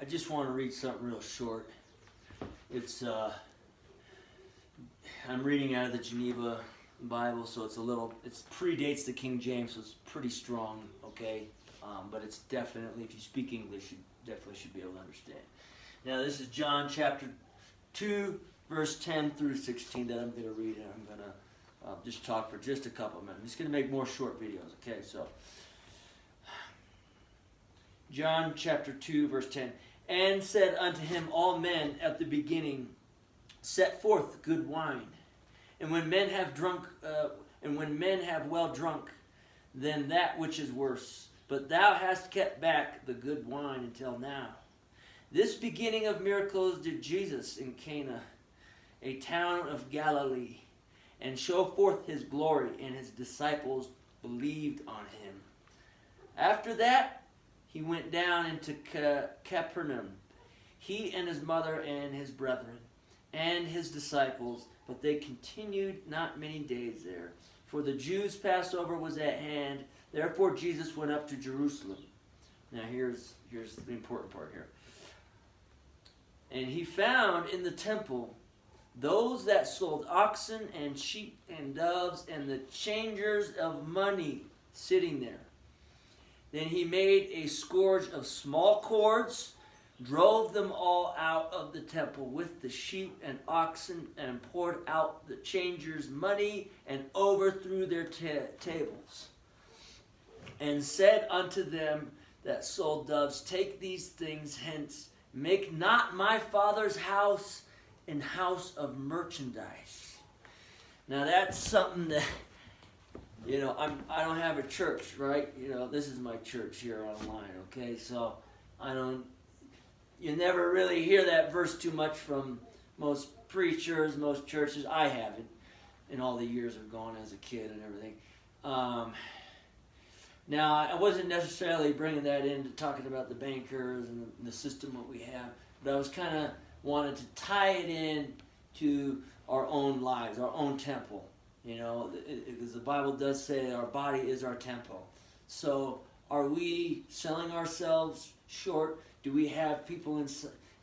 I just want to read something real short. It's I'm reading out of the Geneva Bible, so it predates the King James, so it's pretty strong, okay? But it's definitely, if you speak English, you definitely should be able to understand. Now, this is John chapter 2, verse 10 through 16 that I'm going to read, and I'm going to just talk for just a couple of minutes. I'm just going to make more short videos, okay? So, John chapter 2, verse 10. And said unto him, all men at the beginning set forth good wine. And when men have well drunk, then that which is worse. But thou hast kept back the good wine until now. This beginning of miracles did Jesus in Cana, a town of Galilee, and show forth his glory, and his disciples believed on him. After that, he went down into Capernaum, he and his mother and his brethren, and his disciples, but they continued not many days there. For the Jews' Passover was at hand. Therefore Jesus went up to Jerusalem. Now here's the important part here. And he found in the temple those that sold oxen and sheep and doves and the changers of money sitting there. Then he made a scourge of small cords, drove them all out of the temple with the sheep and oxen, and poured out the changers' money, and overthrew their tables. And said unto them that sold doves, take these things hence, make not my Father's house an house of merchandise. Now that's something that, I don't have a church, right? This is my church here online, okay? So you never really hear that verse too much from most preachers, most churches. I haven't in all the years I've gone as a kid and everything. Now, I wasn't necessarily bringing that into talking about the bankers and the system that we have, but I was kind of wanted to tie it in to our own lives, our own temple. Because the Bible does say that our body is our temple. So are we selling ourselves short? Do we have people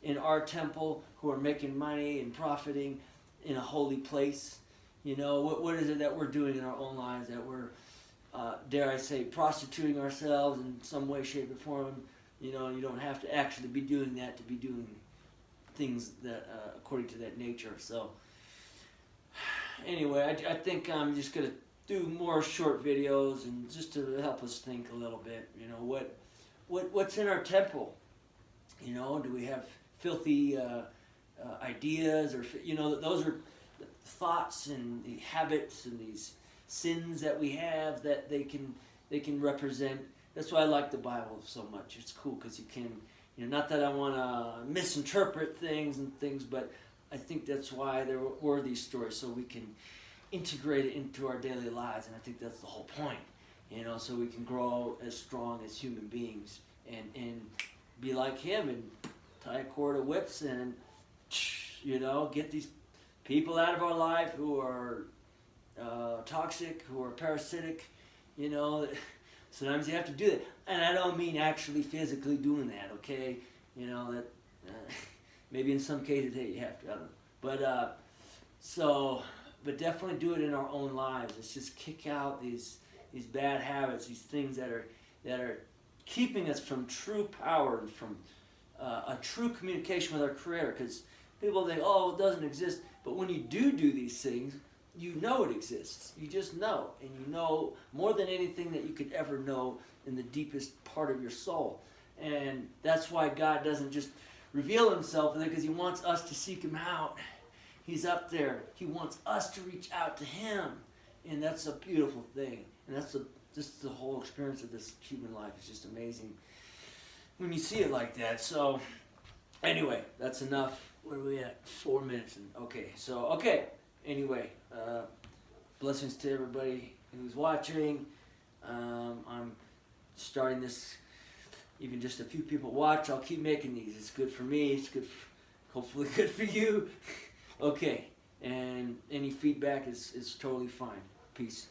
in our temple who are making money and profiting in a holy place? What is it that we're doing in our own lives that we're, dare I say, prostituting ourselves in some way, shape, or form? You don't have to actually be doing that to be doing things that according to that nature. So anyway, I think I'm just going to do more short videos and just to help us think a little bit. What's in our temple? Do we have filthy ideas, or those are thoughts and the habits and these sins that we have that they can represent. That's why I like the Bible so much. It's cool because you can, not that I want to misinterpret things, but I think that's why there were these stories, so we can integrate it into our daily lives, and I think that's the whole point, so we can grow as strong as human beings and be like him and tie a cord of whips and, get these people out of our life who are toxic, who are parasitic, Sometimes you have to do that. And I don't mean actually physically doing that, okay? Maybe in some cases, hey, you have to, I don't know. But definitely do it in our own lives. Let's just kick out these bad habits, these things that are keeping us from true power and from a true communication with our Creator. Because people think, oh, it doesn't exist. But when you do these things, you know it exists. You just know. And you know more than anything that you could ever know in the deepest part of your soul. And that's why God doesn't just reveal himself, because he wants us to seek him out. He's up there. He wants us to reach out to him. And that's a beautiful thing. And that's just the whole experience of this human life. It's just amazing when you see it like that. So anyway, that's enough. Where are we at? 4 minutes. Okay. Anyway, blessings to everybody who's watching. I'm starting this, even just a few people watch. I'll keep making these. It's good for me. It's good, hopefully good for you. Okay, and any feedback is totally fine. Peace.